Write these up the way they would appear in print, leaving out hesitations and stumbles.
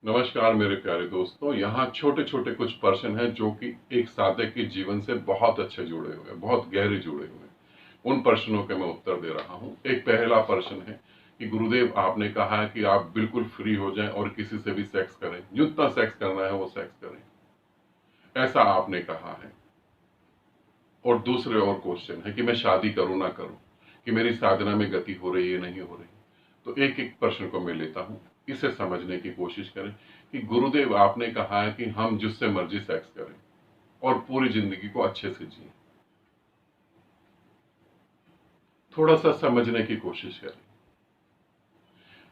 नमस्कार मेरे प्यारे दोस्तों। यहाँ छोटे छोटे कुछ प्रश्न हैं जो कि एक साधक के जीवन से बहुत अच्छे जुड़े हुए हैं, बहुत गहरे जुड़े हुए हैं। उन प्रश्नों के मैं उत्तर दे रहा हूँ। एक पहला प्रश्न है कि गुरुदेव आपने कहा है कि आप बिल्कुल फ्री हो जाएं और किसी से भी सेक्स करें, जितना सेक्स करना है वो सेक्स करें, ऐसा आपने कहा है। और दूसरे और क्वेश्चन है कि मैं शादी करूं ना करूं, कि मेरी साधना में गति हो रही है नहीं हो रही। तो एक एक प्रश्न को मैं लेता हूं, इसे समझने की कोशिश करें कि गुरुदेव आपने कहा है कि हम जिससे मर्जी सेक्स करें और पूरी जिंदगी को अच्छे से जिए। थोड़ा सा समझने की कोशिश करें।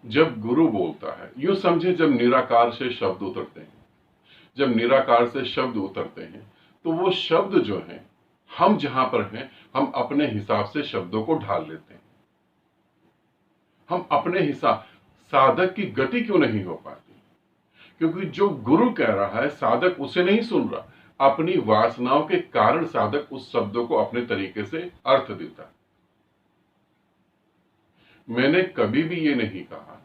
जब गुरु बोलता है, यूं समझे जब निराकार से शब्द उतरते हैं, जब निराकार से शब्द उतरते हैं तो वो शब्द जो हैं, हम जहां पर हैं हम अपने हिसाब से शब्दों को ढाल लेते हैं। हम अपने हिसाब, साधक की गति क्यों नहीं हो पाती? क्योंकि जो गुरु कह रहा है साधक उसे नहीं सुन रहा। अपनी वासनाओं के कारण साधक उस शब्दों को अपने तरीके से अर्थ देता है। मैंने कभी भी ये नहीं कहा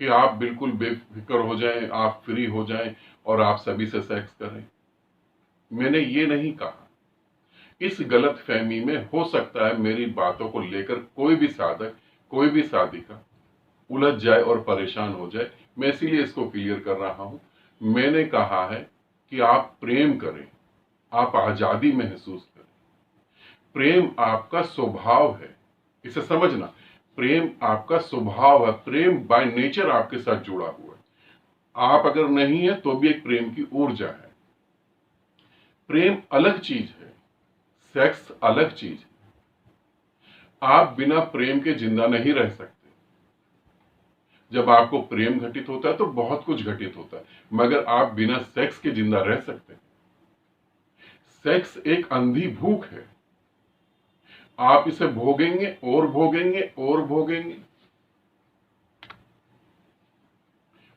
कि आप बिल्कुल बेफिक्र हो जाएं, आप फ्री हो जाएं और आप सभी से सेक्स करें। मैंने ये नहीं कहा। इस गलत फहमी में हो सकता है मेरी बातों को लेकर कोई भी साधक, कोई भी साधिका उलझ जाए और परेशान हो जाए। मैं इसीलिए इसको क्लियर कर रहा हूं। मैंने कहा है कि आप प्रेम करें, आप आजादी महसूस करें। प्रेम आपका स्वभाव है, इसे समझना। प्रेम आपका स्वभाव है, प्रेम बाय नेचर आपके साथ जुड़ा हुआ है। आप अगर नहीं है तो भी एक प्रेम की ऊर्जा है। प्रेम अलग चीज है, सेक्स अलग चीज है। आप बिना प्रेम के जिंदा नहीं रह सकते। जब आपको प्रेम घटित होता है तो बहुत कुछ घटित होता है, मगर आप बिना सेक्स के जिंदा रह सकते हैं। सेक्स एक अंधी भूख है। आप इसे भोगेंगे और भोगेंगे और भोगेंगे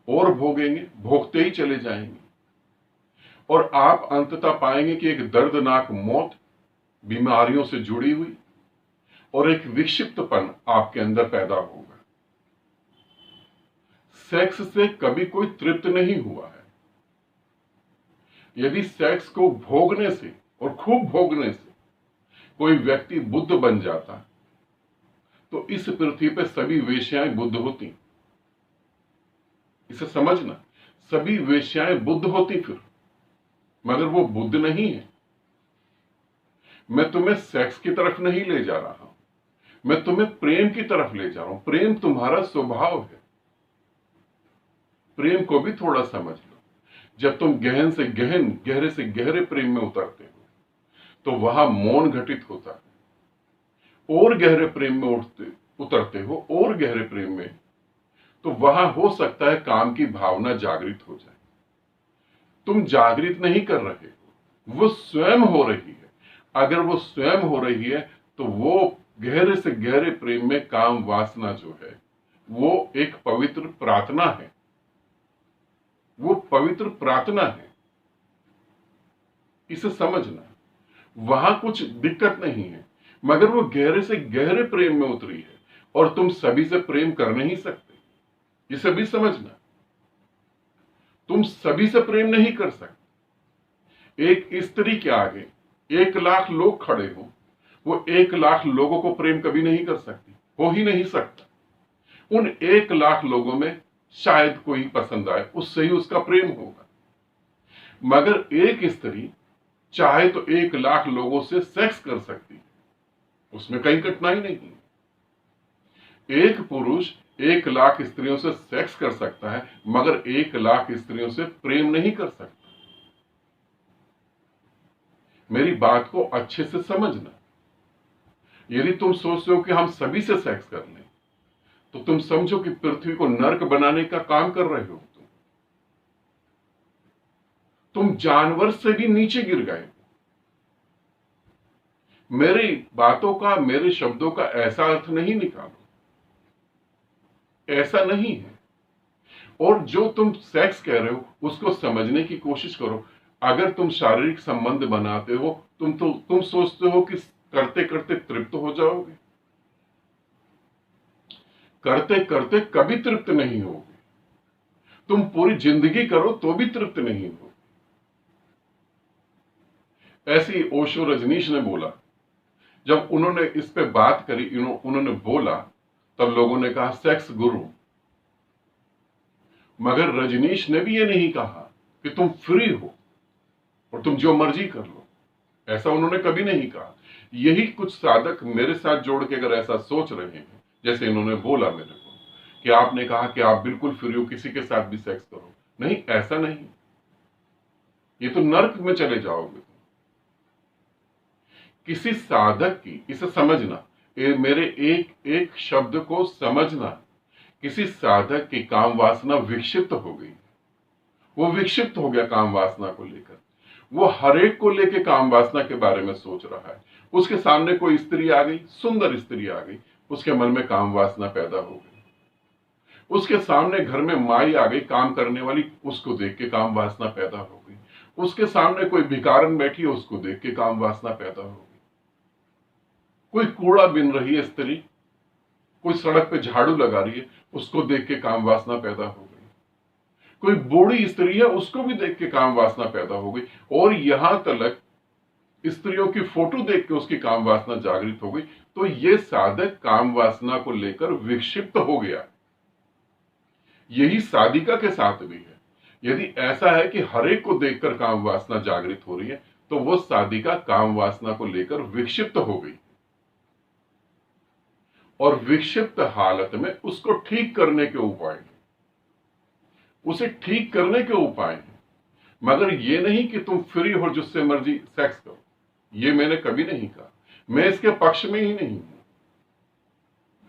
और भोगेंगे, भोगते ही चले जाएंगे। और आप अंततः पाएंगे कि एक दर्दनाक मौत, बीमारियों से जुड़ी हुई, और एक विक्षिप्तपन आपके अंदर पैदा होगा। सेक्स से कभी कोई तृप्त नहीं हुआ है। यदि सेक्स को भोगने से और खूब भोगने से कोई व्यक्ति बुद्ध बन जाता तो इस पृथ्वी पर सभी वेश्याएं बुद्ध होती। इसे समझना, सभी वेश्याएं बुद्ध होती फिर, मगर वो बुद्ध नहीं है। मैं तुम्हें सेक्स की तरफ नहीं ले जा रहा हूं, मैं तुम्हें प्रेम की तरफ ले जा रहा हूं। प्रेम तुम्हारा स्वभाव है। प्रेम को भी थोड़ा समझ लो। जब तुम गहन से गहन, गहरे से गहरे प्रेम में उतरते हो तो वहां मौन घटित होता है। और गहरे प्रेम में उतरते हो, और गहरे प्रेम में, तो वहां हो सकता है काम की भावना जागृत हो जाए। तुम जागृत नहीं कर रहे हो, वो स्वयं हो रही है। अगर वो स्वयं हो रही है तो वो गहरे से गहरे प्रेम में काम वासना जो है वो एक पवित्र प्रार्थना है। वो पवित्र प्रार्थना है, इसे समझना। वहां कुछ दिक्कत नहीं है, मगर वो गहरे से गहरे प्रेम में उतरी है और तुम सभी से प्रेम कर नहीं सकते। इसे भी समझना, तुम सभी से प्रेम नहीं कर सकते। एक स्त्री के आगे 1,00,000 लोग खड़े हो, वो 1,00,000 लोगों को प्रेम कभी नहीं कर सकती, हो ही नहीं सकता। उन 1,00,000 लोगों में शायद कोई पसंद आए, उससे ही उसका प्रेम होगा। मगर एक स्त्री चाहे तो 1,00,000 लोगों से सेक्स कर सकती है, उसमें कहीं कठिनाई नहीं है। एक पुरुष 1,00,000 स्त्रियों से सेक्स कर सकता है, मगर 1,00,000 स्त्रियों से प्रेम नहीं कर सकता। मेरी बात को अच्छे से समझना। यदि तुम सोचते हो कि हम सभी से सेक्स कर लें तो तुम समझो कि पृथ्वी को नर्क बनाने का काम कर रहे हो। तुम जानवर से भी नीचे गिर गए। मेरी बातों का, मेरे शब्दों का ऐसा अर्थ नहीं निकालो, ऐसा नहीं है। और जो तुम सेक्स कह रहे हो उसको समझने की कोशिश करो। अगर तुम शारीरिक संबंध बनाते हो, तुम सोचते हो कि करते करते तृप्त हो जाओगे। करते करते कभी तृप्त नहीं होगे। तुम पूरी जिंदगी करो तो भी तृप्त नहीं हो। ऐसी ओशो रजनीश ने बोला। जब उन्होंने इस पे बात करी, उन्होंने बोला, तब लोगों ने कहा सेक्स गुरु। मगर रजनीश ने भी ये नहीं कहा कि तुम फ्री हो और तुम जो मर्जी कर लो, ऐसा उन्होंने कभी नहीं कहा। यही कुछ साधक मेरे साथ जोड़ के अगर ऐसा सोच रहे हैं, जैसे इन्होंने बोला मेरे को कि आपने कहा कि आप बिल्कुल फ्री हो, किसी के साथ भी सेक्स करो, नहीं, ऐसा नहीं, ये तो नर्क में चले जाओगे। किसी साधक की, इसे समझना, मेरे एक एक शब्द को समझना, किसी साधक की काम वासना विक्षिप्त हो गई, वो विक्षिप्त हो गया काम वासना को लेकर, वो हर एक को लेकर काम वासना के बारे में सोच रहा है। उसके सामने कोई स्त्री आ गई, सुंदर स्त्री आ गई, उसके मन में काम वासना पैदा हो गई। उसके सामने घर में माई आ गई काम करने वाली, उसको देख के काम वासना पैदा हो गई। उसके सामने कोई भिखारन बैठी है, उसको देख के काम वासना पैदा हो गई। कोई कूड़ा बिन रही है स्त्री, कोई सड़क पे झाड़ू लगा रही है, उसको देख के काम वासना पैदा हो गई। कोई बूढ़ी स्त्री है, उसको भी देख के काम वासना पैदा हो गई। और यहां तक स्त्रियों की फोटो देख के उसकी काम वासना जागृत हो गई। तो ये साधक काम वासना को लेकर विक्षिप्त हो गया। यही साधिका के साथ भी है। यदि ऐसा है कि हर एक को देखकर काम वासना जागृत हो रही है, तो वो साधिका काम वासना को लेकर विक्षिप्त हो गई। और विक्षिप्त हालत में उसको ठीक करने के उपाय हैं, उसे ठीक करने के उपाय हैं। मगर ये नहीं कि तुम फ्री हो, जिससे मर्जी सेक्स करो, ये मैंने कभी नहीं कहा। मैं इसके पक्ष में ही नहीं हूं,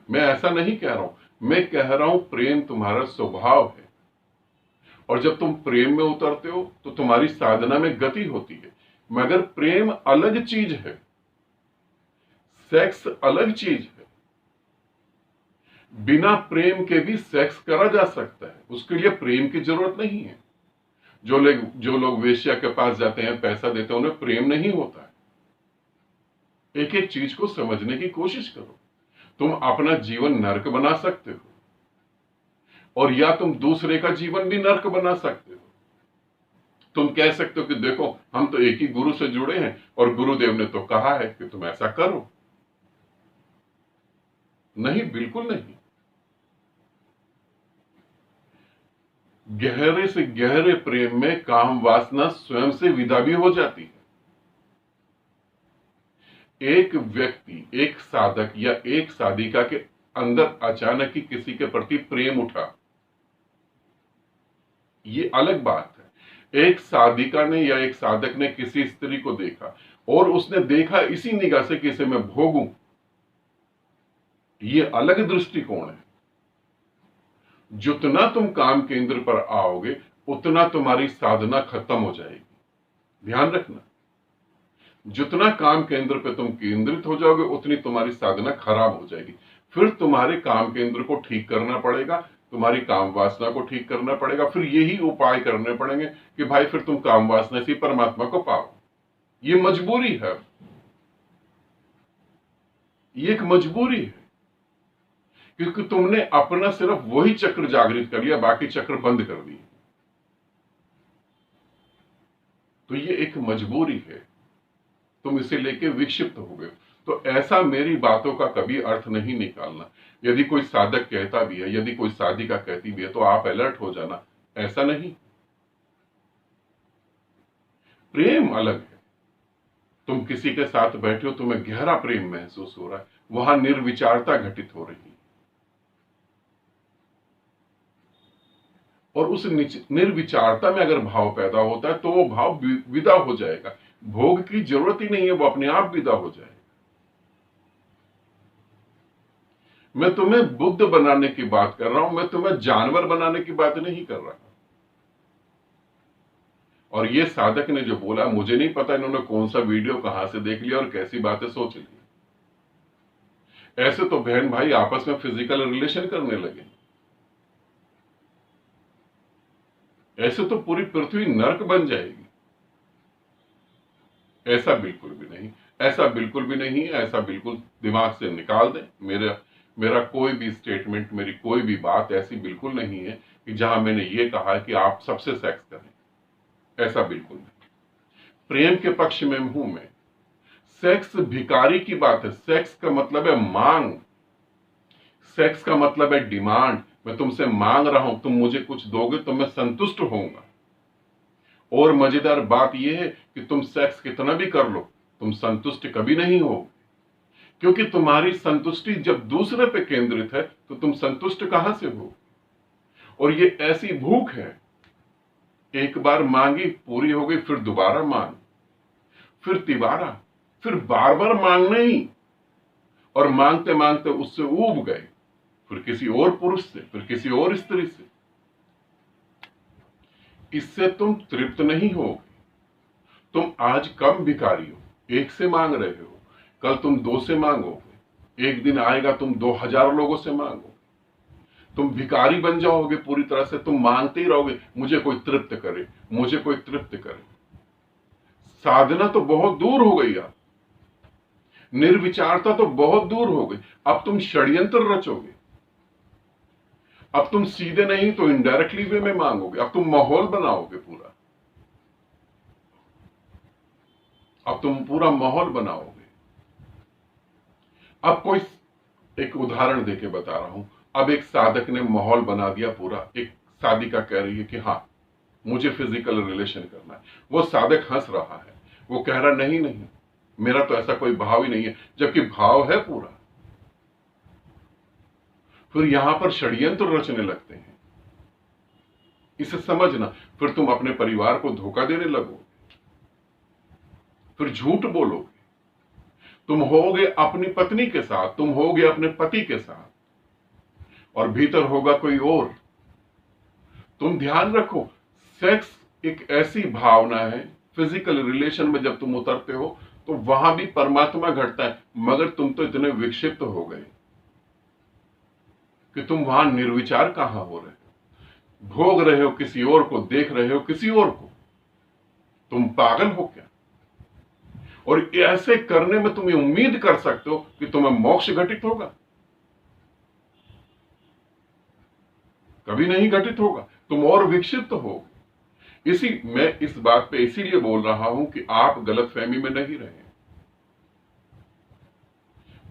मैं ऐसा नहीं कह रहा हूं। मैं कह रहा हूं प्रेम तुम्हारा स्वभाव है, और जब तुम प्रेम में उतरते हो तो तुम्हारी साधना में गति होती है। मगर प्रेम अलग चीज है, सेक्स अलग चीज है। बिना प्रेम के भी सेक्स करा जा सकता है, उसके लिए प्रेम की जरूरत नहीं है। जो लोग वेश्या के पास जाते हैं, पैसा देते हैं, उन्हें प्रेम नहीं होता है। एक एक चीज को समझने की कोशिश करो। तुम अपना जीवन नर्क बना सकते हो, और या तुम दूसरे का जीवन भी नर्क बना सकते हो। तुम कह सकते हो कि देखो, हम तो एक ही गुरु से जुड़े हैं और गुरुदेव ने तो कहा है कि तुम ऐसा करो। नहीं, बिल्कुल नहीं। गहरे से गहरे प्रेम में काम वासना स्वयं से विदा भी हो जाती है। एक व्यक्ति, एक साधक या एक साधिका के अंदर अचानक ही किसी के प्रति प्रेम उठा, ये अलग बात है। एक साधिका ने या एक साधक ने किसी स्त्री को देखा और उसने देखा इसी निगाह से कि इसे मैं भोगूं, ये अलग दृष्टिकोण है। जितना तुम काम केंद्र पर आओगे, उतना तुम्हारी साधना खत्म हो जाएगी। ध्यान रखना, जितना काम केंद्र पे तुम केंद्रित हो जाओगे, उतनी तुम्हारी साधना खराब हो जाएगी। फिर तुम्हारे काम केंद्र को ठीक करना पड़ेगा, तुम्हारी काम वासना को ठीक करना पड़ेगा। फिर यही उपाय करने पड़ेंगे कि भाई फिर तुम काम वासना से परमात्मा को पाओ। ये मजबूरी है, ये एक मजबूरी है, क्योंकि तुमने अपना सिर्फ वही चक्र जागृत कर लिया, बाकी चक्र बंद कर दिए। तो ये एक मजबूरी है, तुम इसे लेके विक्षिप्त हो गए। तो ऐसा मेरी बातों का कभी अर्थ नहीं निकालना। यदि कोई साधक कहता भी है, यदि कोई साधिका कहती भी है, तो आप अलर्ट हो जाना, ऐसा नहीं। प्रेम अलग है। तुम किसी के साथ बैठे हो, तुम्हें गहरा प्रेम महसूस हो रहा है, वहां निर्विचारता घटित हो रही है, और उस निर्विचारता में अगर भाव पैदा होता है तो वो भाव विदा हो जाएगा। भोग की जरूरत ही नहीं है, वो अपने आप विदा हो जाएगा। मैं तुम्हें बुद्ध बनाने की बात कर रहा हूं, मैं तुम्हें जानवर बनाने की बात नहीं कर रहा। और ये साधक ने जो बोला, मुझे नहीं पता इन्होंने कौन सा वीडियो कहां से देख लिया और कैसी बातें सोच ली। ऐसे तो बहन भाई आपस में फिजिकल रिलेशन करने लगे, ऐसे तो पूरी पृथ्वी नर्क बन जाएगी। ऐसा बिल्कुल भी नहीं, ऐसा बिल्कुल भी नहीं है, ऐसा बिल्कुल दिमाग से निकाल दें। मेरा कोई भी स्टेटमेंट, मेरी कोई भी बात ऐसी बिल्कुल नहीं है। कि जहां मैंने ये कहा है कि आप सबसे सेक्स करें, ऐसा बिल्कुल नहीं। प्रेम के पक्ष में हूं मैं। सेक्स भिखारी की बात है। सेक्स का मतलब है मांग, सेक्स का मतलब है डिमांड। मैं तुमसे मांग रहा हूं, तुम मुझे कुछ दोगे तो मैं संतुष्ट होऊंगा। और मजेदार बात यह है कि तुम सेक्स कितना भी कर लो, तुम संतुष्ट कभी नहीं हो, क्योंकि तुम्हारी संतुष्टि जब दूसरे पे केंद्रित है तो तुम संतुष्ट कहां से हो। और ये ऐसी भूख है, एक बार मांगी पूरी हो गई, फिर दोबारा मांग, फिर तिबारा, फिर बार बार मांगना ही, और मांगते मांगते उससे ऊब गए, फिर किसी और पुरुष से, फिर किसी और स्त्री से। इससे तुम तृप्त नहीं होगे। तुम आज कम भिखारी हो, एक से मांग रहे हो, कल तुम दो से मांगोगे, एक दिन आएगा तुम 2000 लोगों से मांगोगे। तुम भिखारी बन जाओगे पूरी तरह से। तुम मांगते ही रहोगे, मुझे कोई तृप्त करे, मुझे कोई तृप्त करे। साधना तो बहुत दूर हो गई, आप निर्विचारता तो बहुत दूर हो गई। अब तुम षड्यंत्र रचोगे, अब तुम सीधे नहीं तो इनडायरेक्टली वे में मांगोगे, अब तुम माहौल बनाओगे पूरा, अब तुम पूरा माहौल बनाओगे। अब कोई एक उदाहरण देके बता रहा हूं। अब एक साधक ने माहौल बना दिया पूरा, एक साधिका कह रही है कि हाँ मुझे फिजिकल रिलेशन करना है। वो साधक हंस रहा है, वो कह रहा नहीं नहीं, मेरा तो ऐसा कोई भाव ही नहीं है, जबकि भाव है पूरा। फिर यहां पर षड्यंत्र रचने लगते हैं। इसे समझना, फिर तुम अपने परिवार को धोखा देने लगोगे, फिर झूठ बोलोगे। तुम होगे अपनी पत्नी के साथ, तुम होगे अपने पति के साथ, और भीतर होगा कोई और। तुम ध्यान रखो, सेक्स एक ऐसी भावना है, फिजिकल रिलेशन में जब तुम उतरते हो तो वहां भी परमात्मा घटता है, मगर तुम तो इतने विक्षिप्त हो गए कि तुम वहां निर्विचार कहां हो रहे हो, भोग रहे हो किसी और को, देख रहे हो किसी और को। तुम पागल हो क्या? और ऐसे करने में तुम उम्मीद कर सकते हो कि तुम्हें मोक्ष घटित होगा? कभी नहीं घटित होगा, तुम और विक्षिप्त हो। मैं इस बात पे इसीलिए बोल रहा हूं कि आप गलतफहमी में नहीं रहे।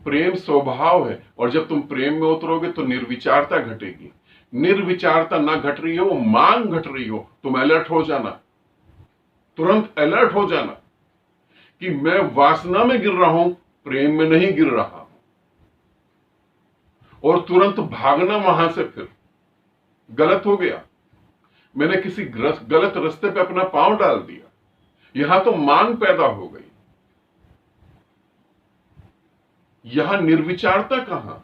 प्रेम स्वभाव है, और जब तुम प्रेम में उतरोगे तो निर्विचारता घटेगी। निर्विचारता ना घट रही हो, मांग घट रही हो, तुम अलर्ट हो जाना, तुरंत अलर्ट हो जाना कि मैं वासना में गिर रहा हूं, प्रेम में नहीं गिर रहा हूं। और तुरंत भागना वहां से। फिर गलत हो गया, मैंने किसी गलत रास्ते पे अपना पांव डाल दिया, यहां तो मांग पैदा हो गई। यहां निर्विचारता कहां?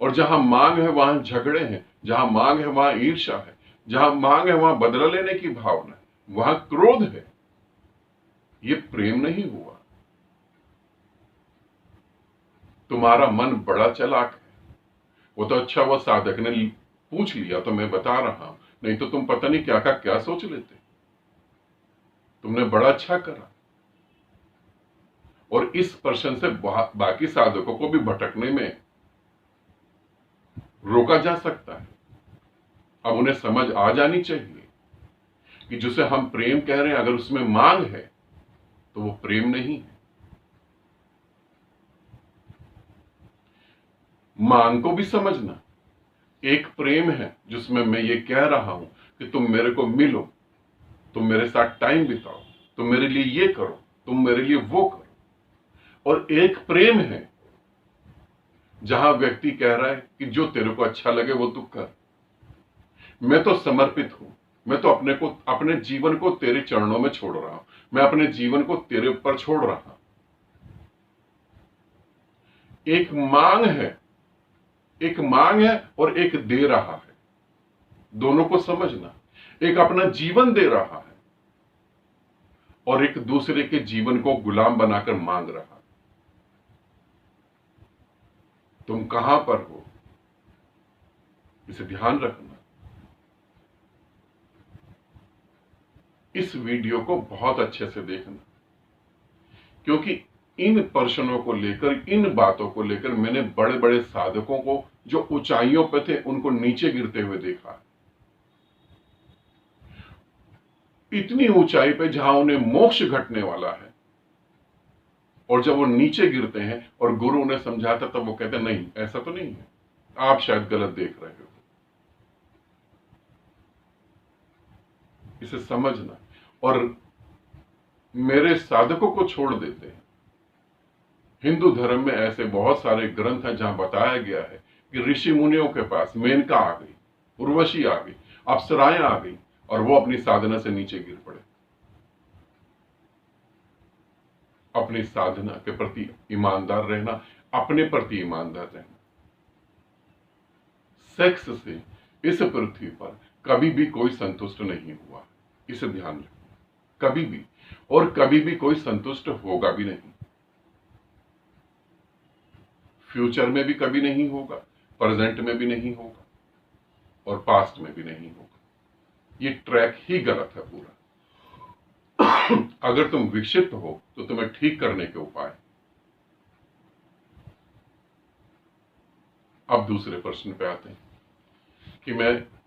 और जहां मांग है वहां झगड़े हैं, जहां मांग है वहां ईर्ष्या है, जहां मांग है वहां बदला लेने की भावना है, वहां क्रोध है। यह प्रेम नहीं हुआ। तुम्हारा मन बड़ा चालाक है। वो तो अच्छा हुआ साधक ने पूछ लिया तो मैं बता रहा हूं, नहीं तो तुम पता नहीं क्या का क्या सोच लेते। तुमने बड़ा अच्छा करा। और इस प्रश्न से बाकी साधकों को भी भटकने में रोका जा सकता है। अब उन्हें समझ आ जानी चाहिए कि जिसे हम प्रेम कह रहे हैं, अगर उसमें मांग है तो वो प्रेम नहीं है। मांग को भी समझना। एक प्रेम है जिसमें मैं ये कह रहा हूं कि तुम मेरे को मिलो, तुम मेरे साथ टाइम बिताओ, तुम मेरे लिए ये करो, तुम मेरे लिए वो करो। और एक प्रेम है जहां व्यक्ति कह रहा है कि जो तेरे को अच्छा लगे वो तू कर, मैं तो समर्पित हूं, मैं तो अपने जीवन को तेरे चरणों में छोड़ रहा हूं, मैं अपने जीवन को तेरे ऊपर छोड़ रहा हूं। एक मांग है और एक दे रहा है। दोनों को समझना। एक अपना जीवन दे रहा है और एक दूसरे के जीवन को गुलाम बनाकर मांग रहा है। तुम कहां पर हो, इसे ध्यान रखना। इस वीडियो को बहुत अच्छे से देखना, क्योंकि इन प्रश्नों को लेकर, इन बातों को लेकर मैंने बड़े बड़े साधकों को जो ऊंचाइयों पर थे उनको नीचे गिरते हुए देखा। इतनी ऊंचाई पे जहां उन्हें मोक्ष घटने वाला है, और जब वो नीचे गिरते हैं और गुरु उन्हें समझाता तब वो कहते नहीं, ऐसा तो नहीं है, आप शायद गलत देख रहे हो। इसे समझना। और मेरे साधकों को छोड़ देते हैं। हिंदू धर्म में ऐसे बहुत सारे ग्रंथ हैं जहां बताया गया है कि ऋषि मुनियों के पास मेनका आ गई, उर्वशी आ गई, अप्सराएं आ गई, और वो अपनी साधना से नीचे गिर पड़े। अपनी साधना के प्रति ईमानदार रहना, अपने प्रति ईमानदार रहना। सेक्स से इस पृथ्वी पर कभी भी कोई संतुष्ट नहीं हुआ, इसे ध्यान रखना, कभी भी, और कभी भी कोई संतुष्ट होगा भी नहीं। फ्यूचर में भी कभी नहीं होगा, प्रेजेंट में भी नहीं होगा, और पास्ट में भी नहीं होगा। ये ट्रैक ही गलत है पूरा। अगर तुम विक्षिप्त हो तो तुम्हें ठीक करने के उपाय। अब दूसरे प्रश्न पे आते हैं कि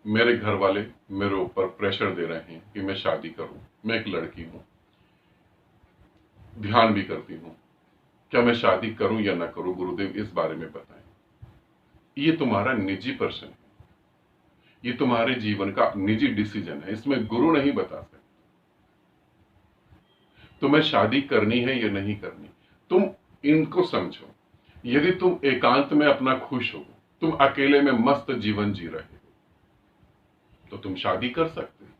मेरे घर वाले मेरे ऊपर प्रेशर दे रहे हैं कि मैं शादी करूं, मैं एक लड़की हूं, ध्यान भी करती हूं, क्या मैं शादी करूं या ना करूं, गुरुदेव इस बारे में बताएं। ये तुम्हारा निजी प्रश्न है, ये तुम्हारे जीवन का निजी डिसीजन है, इसमें गुरु नहीं बता सकते तुम्हें शादी करनी है या नहीं करनी। तुम इनको समझो। यदि तुम एकांत में अपना खुश हो, तुम अकेले में मस्त जीवन जी रहे हो, तो तुम शादी कर सकते हो।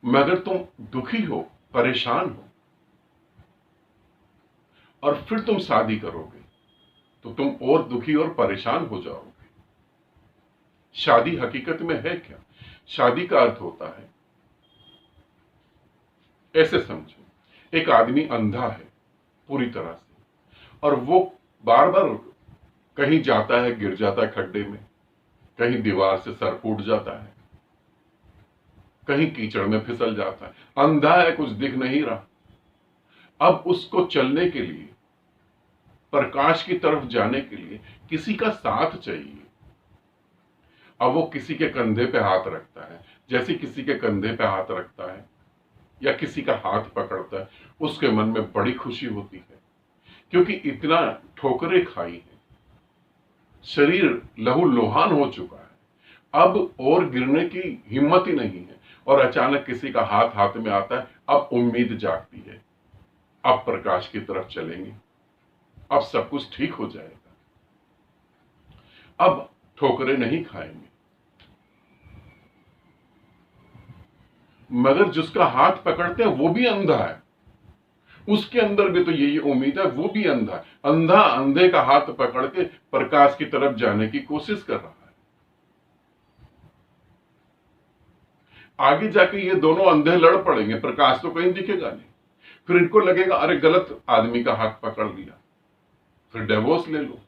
मगर तुम दुखी हो, परेशान हो, और फिर तुम शादी करोगे तो तुम और दुखी और परेशान हो जाओगे। शादी हकीकत में है क्या? शादी का अर्थ होता है, ऐसे समझो, एक आदमी अंधा है पूरी तरह से, और वो बार बार कहीं जाता है, गिर जाता है खड्डे में, कहीं दीवार से सर फूट जाता है, कहीं कीचड़ में फिसल जाता है, अंधा है, कुछ दिख नहीं रहा। अब उसको चलने के लिए, प्रकाश की तरफ जाने के लिए किसी का साथ चाहिए। अब वो किसी के कंधे पे हाथ रखता है, जैसे किसी के कंधे पे हाथ रखता है या किसी का हाथ पकड़ता है, उसके मन में बड़ी खुशी होती है, क्योंकि इतना ठोकरें खाई है, शरीर लहूलुहान हो चुका है, अब और गिरने की हिम्मत ही नहीं है। और अचानक किसी का हाथ हाथ में आता है, अब उम्मीद जागती है, अब प्रकाश की तरफ चलेंगे, अब सब कुछ ठीक हो जाएगा, अब ठोकरें नहीं खाएंगे। मगर जिसका हाथ पकड़ते हैं वो भी अंधा है, उसके अंदर भी तो यही उम्मीद है, वो भी अंधा है। अंधा अंधे का हाथ पकड़ के प्रकाश की तरफ जाने की कोशिश कर रहा है। आगे जाके ये दोनों अंधे लड़ पड़ेंगे, प्रकाश तो कहीं दिखेगा नहीं। फिर इनको लगेगा अरे गलत आदमी का हाथ पकड़ लिया, फिर डिवोर्स ले लो,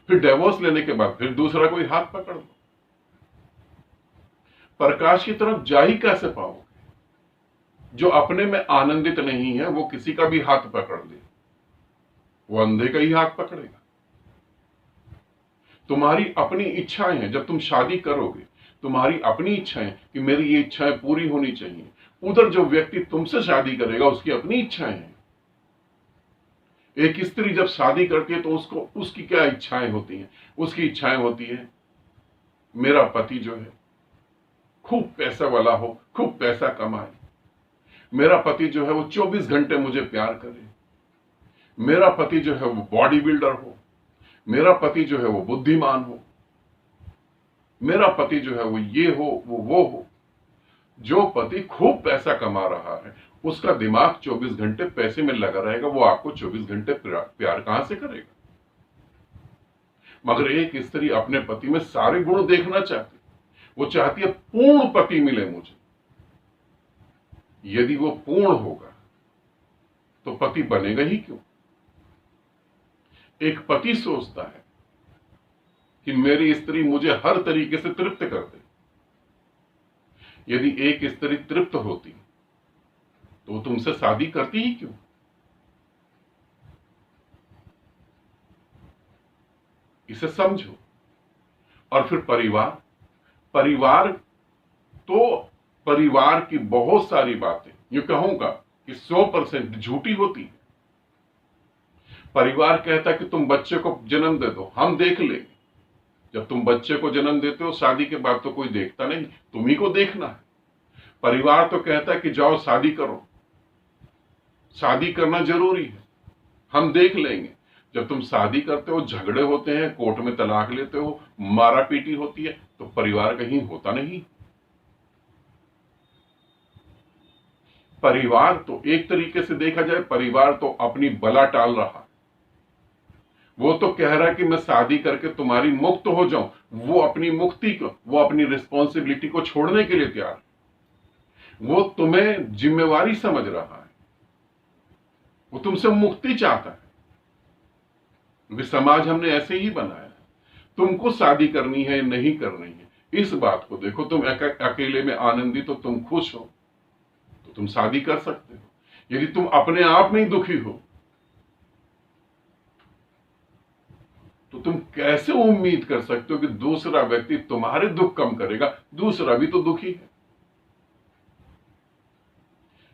फिर डिवोर्स लेने के बाद फिर दूसरा कोई हाथ पकड़ लो। प्रकाश की तरफ जा ही कैसे पाओगे? जो अपने में आनंदित नहीं है वो किसी का भी हाथ पकड़ ले, वो अंधे का ही हाथ पकड़ेगा। तुम्हारी अपनी इच्छाएं हैं, जब तुम शादी करोगे तुम्हारी अपनी इच्छाएं कि मेरी ये इच्छाएं पूरी होनी चाहिए। उधर जो व्यक्ति तुमसे शादी करेगा उसकी अपनी इच्छाएं हैं। एक स्त्री जब शादी करती है तो उसकी क्या इच्छाएं होती हैं? उसकी इच्छाएं होती है मेरा पति जो है खूब पैसा वाला हो, खूब पैसा कमाए, मेरा पति जो है वो 24 घंटे मुझे प्यार करे, मेरा पति जो है वो बॉडी बिल्डर हो, मेरा पति जो है वो बुद्धिमान हो, मेरा पति जो है वो ये हो, वो हो। जो पति खूब पैसा कमा रहा है उसका दिमाग 24 घंटे पैसे में लगा रहेगा, वो आपको 24 घंटे प्यार कहां से करेगा? मगर एक स्त्री अपने पति में सारे गुण देखना चाहती, वो चाहती है पूर्ण पति मिले मुझे। यदि वो पूर्ण होगा तो पति बनेगा ही क्यों? एक पति सोचता है कि मेरी स्त्री मुझे हर तरीके से तृप्त कर दे। यदि एक स्त्री तृप्त होती तो वो तुमसे शादी करती ही क्यों? इसे समझो। और फिर परिवार तो परिवार की बहुत सारी बातें यूं कहूंगा कि 100% झूठी होती है। परिवार कहता है कि तुम बच्चे को जन्म दे दो, हम देख लेंगे। जब तुम बच्चे को जन्म देते हो, शादी के बाद तो कोई देखता नहीं, तुम्ही को देखना है। परिवार तो कहता है कि जाओ शादी करो, शादी करना जरूरी है, हम देख लेंगे। जब तुम शादी करते हो, झगड़े होते हैं, कोर्ट में तलाक लेते हो, मारा पीटी होती है, तो परिवार कहीं होता नहीं। परिवार तो एक तरीके से देखा जाए, परिवार तो अपनी बला टाल रहा है। वो तो कह रहा है कि मैं शादी करके तुम्हारी मुक्त हो जाऊं, वो अपनी मुक्ति को, वो अपनी रिस्पॉन्सिबिलिटी को छोड़ने के लिए तैयार है। वो तुम्हें जिम्मेवारी समझ रहा है, वो तुमसे मुक्ति चाहता है, क्योंकि समाज हमने ऐसे ही बनाया है। तुमको शादी करनी है नहीं करनी है, इस बात को देखो। तुम अकेले में आनंदित हो, तुम खुश हो, तो तुम शादी कर सकते हो। यदि तुम अपने आप में ही दुखी हो, तो तुम कैसे उम्मीद कर सकते हो कि दूसरा व्यक्ति तुम्हारे दुख कम करेगा? दूसरा भी तो दुखी है।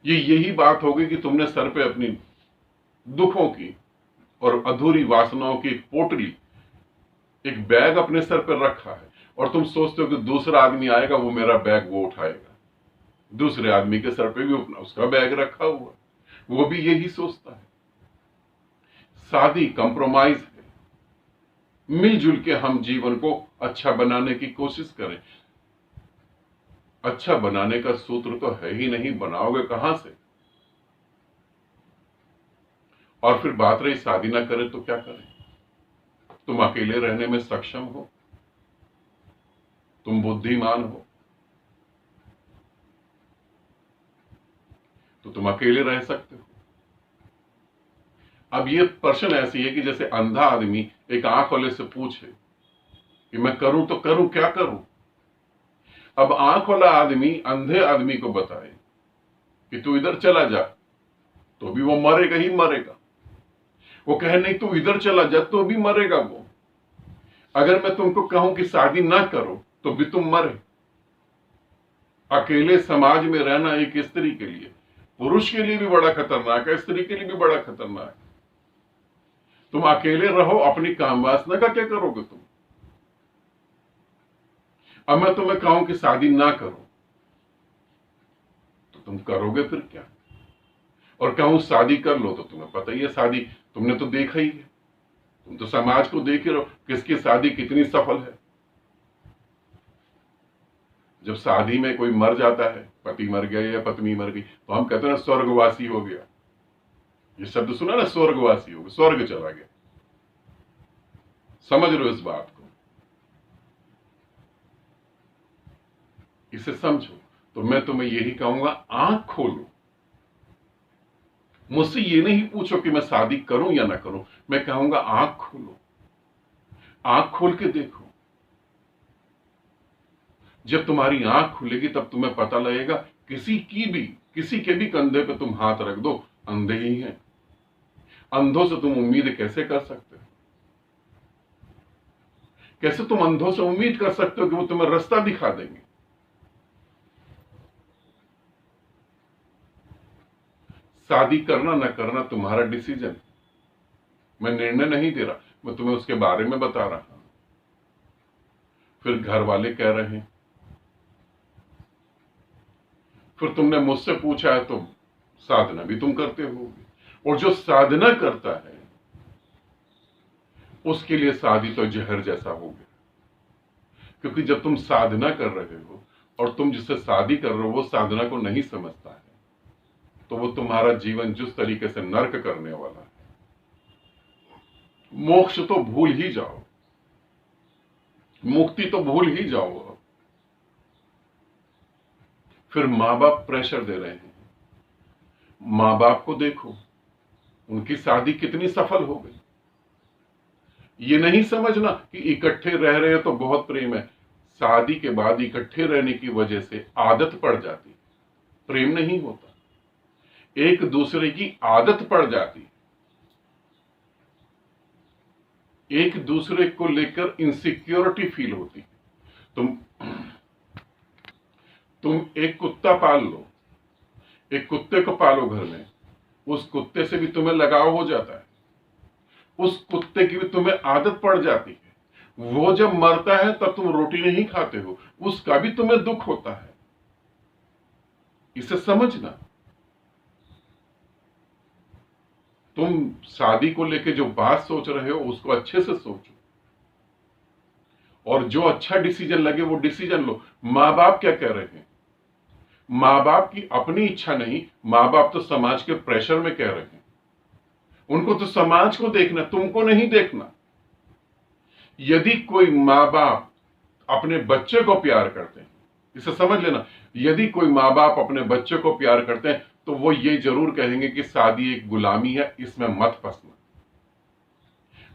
यही बात होगी कि तुमने सर पे अपनी दुखों की और अधूरी वासनाओं की एक पोटली, एक बैग अपने सर पर रखा है, और तुम सोचते हो कि दूसरा आदमी आएगा, वो मेरा बैग वो उठाएगा। दूसरे आदमी के सर पे भी उसका बैग रखा हुआ, वो भी यही सोचता है। शादी कंप्रोमाइज है। मिलजुल के हम जीवन को अच्छा बनाने की कोशिश करें। अच्छा बनाने का सूत्र तो है ही नहीं, बनाओगे कहां से? और फिर बात रही शादी ना करें तो क्या करें? तुम अकेले रहने में सक्षम हो, तुम बुद्धिमान हो, तो तुम अकेले रह सकते हो। अब ये प्रश्न ऐसी है कि जैसे अंधा आदमी एक आंख वाले से पूछे कि मैं करूं तो करूं, क्या करूं? अब आंख वाला आदमी अंधे आदमी को बताए कि तू इधर चला जा, तो भी वो मरेगा ही मरेगा। वो कहे नहीं तू इधर चला जा, तो भी मरेगा वो। अगर मैं तुमको कहूं कि शादी ना करो, तो भी तुम मरे। अकेले समाज में रहना एक स्त्री के लिए, पुरुष के लिए भी बड़ा खतरनाक है, स्त्री के लिए भी बड़ा खतरनाक है। तुम अकेले रहो, अपनी काम वासना का क्या करोगे तुम? अब मैं तुम्हें कहूं कि शादी ना करो, तो तुम करोगे फिर क्या? और कहूं शादी कर लो, तो तुम्हें पता ही है, शादी तुमने तो देखा ही है, तुम तो समाज को देख ही रहो, किसकी शादी कितनी सफल है। जब शादी में कोई मर जाता है, पति मर गया या पत्नी मर गई, तो हम कहते हैं ना स्वर्गवासी हो गया। ये शब्द सुना ना, स्वर्गवासी हो गया, स्वर्ग चला गया। समझ लो इस बात को, इसे समझो। तो मैं तुम्हें यही कहूंगा, आंख खोलो। मुझसे ये नहीं पूछो कि मैं शादी करूं या ना करूं, मैं कहूंगा आंख खोलो, आंख खोल के देखो। जब तुम्हारी आंख खुलेगी, तब तुम्हें पता लगेगा, किसी के भी कंधे पे तुम हाथ रख दो, अंधे ही हैं। अंधों से तुम उम्मीद कैसे कर सकते हो? कैसे तुम अंधों से उम्मीद कर सकते हो कि वो तुम्हें रास्ता दिखा देंगे? शादी करना ना करना तुम्हारा डिसीजन, मैं निर्णय नहीं दे रहा, मैं तुम्हें उसके बारे में बता रहा हूं। फिर घर वाले कह रहे हैं, फिर तुमने मुझसे पूछा है, तो साधना भी तुम करते होगे, और जो साधना करता है उसके लिए शादी तो जहर जैसा हो गया। क्योंकि जब तुम साधना कर रहे हो और तुम जिससे शादी कर रहे हो वो साधना को नहीं समझता है, तो वो तुम्हारा जीवन जिस तरीके से नर्क करने वाला है। मोक्ष तो भूल ही जाओ, मुक्ति तो भूल ही जाओ। अब फिर मां बाप प्रेशर दे रहे हैं। मां बाप को देखो, उनकी शादी कितनी सफल हो गई। ये नहीं समझना कि इकट्ठे रह रहे हो तो बहुत प्रेम है। शादी के बाद इकट्ठे रहने की वजह से आदत पड़ जाती, प्रेम नहीं होता, एक दूसरे की आदत पड़ जाती, एक दूसरे को लेकर इनसिक्योरिटी फील होती। तुम तुम एक कुत्ता पाल लो, एक कुत्ते को पालो घर में, उस कुत्ते से भी तुम्हें लगाव हो जाता है, उस कुत्ते की भी तुम्हें आदत पड़ जाती है। वो जब मरता है तब तुम रोटी नहीं खाते हो, उसका भी तुम्हें दुख होता है। इसे समझना। तुम शादी को लेके जो बात सोच रहे हो उसको अच्छे से सोचो, और जो अच्छा डिसीजन लगे वो डिसीजन लो। माँ बाप क्या कह रहे हैं? माँ बाप की अपनी इच्छा नहीं, माँ बाप तो समाज के प्रेशर में कह रहे हैं। उनको तो समाज को देखना, तुमको नहीं देखना। यदि कोई माँ बाप अपने बच्चे को प्यार करते हैं, इसे समझ लेना, यदि कोई माँ बाप अपने बच्चे को प्यार करते हैं तो वो ये जरूर कहेंगे कि शादी एक गुलामी है, इसमें मत फंसना।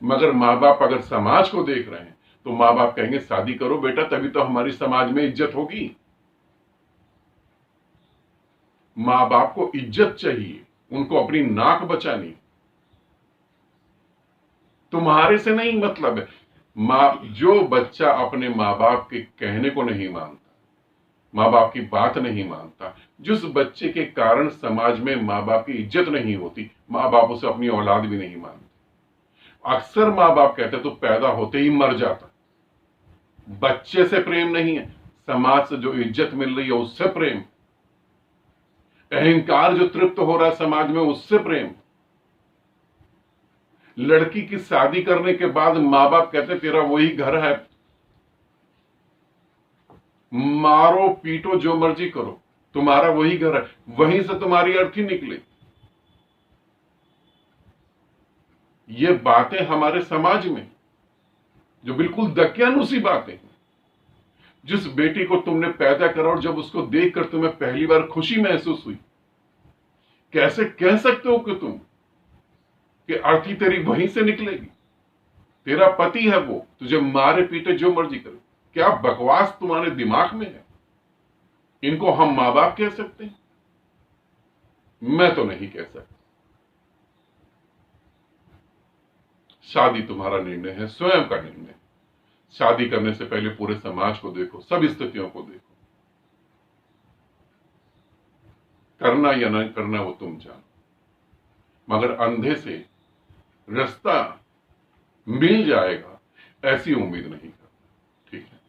मगर माँ बाप अगर समाज को देख रहे हैं तो माँ बाप कहेंगे शादी करो बेटा, तभी तो हमारी समाज में इज्जत होगी। माँ बाप को इज्जत चाहिए, उनको अपनी नाक बचानी। तुम्हारे से नहीं मतलब है। जो बच्चा अपने माँ बाप के कहने को नहीं मानता, माँ बाप की बात नहीं मानता, जिस बच्चे के कारण समाज में माँ बाप की इज्जत नहीं होती, माँ बाप उसे अपनी औलाद भी नहीं मानते। अक्सर माँ बाप कहते तो पैदा होते ही मर जाता। बच्चे से प्रेम नहीं है, समाज से जो इज्जत मिल रही है उससे प्रेम, अहंकार जो तृप्त हो रहा है समाज में उससे प्रेम। लड़की की शादी करने के बाद माँ बाप कहते तेरा वही घर है, मारो पीटो जो मर्जी करो, तुम्हारा वही घर है, वहीं से तुम्हारी अर्थी निकले। ये बातें हमारे समाज में जो बिल्कुल दकियानुसी बातें हैं। जिस बेटी को तुमने पैदा करा और जब उसको देखकर तुम्हें पहली बार खुशी महसूस हुई, कैसे कह सकते हो कि अर्थी तेरी वहीं से निकलेगी? तेरा पति है, वो तुझे मारे पीटे जो मर्जी करे। क्या बकवास तुम्हारे दिमाग में है? इनको हम मां बाप कह सकते हैं? मैं तो नहीं कह सकता। शादी तुम्हारा निर्णय है, स्वयं का निर्णय। शादी करने से पहले पूरे समाज को देखो, सब स्थितियों को देखो। करना या नहीं करना वो तुम जानो, मगर अंधे से रास्ता मिल जाएगा ऐसी उम्मीद नहीं करना। ठीक है,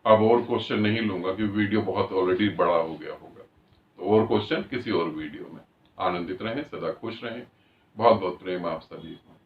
अब और क्वेश्चन नहीं लूंगा कि वीडियो बहुत ऑलरेडी बड़ा हो गया होगा, तो और क्वेश्चन किसी और वीडियो में। आनंदित रहें, सदा खुश रहें। बहुत बहुत प्रेम आप सभी को।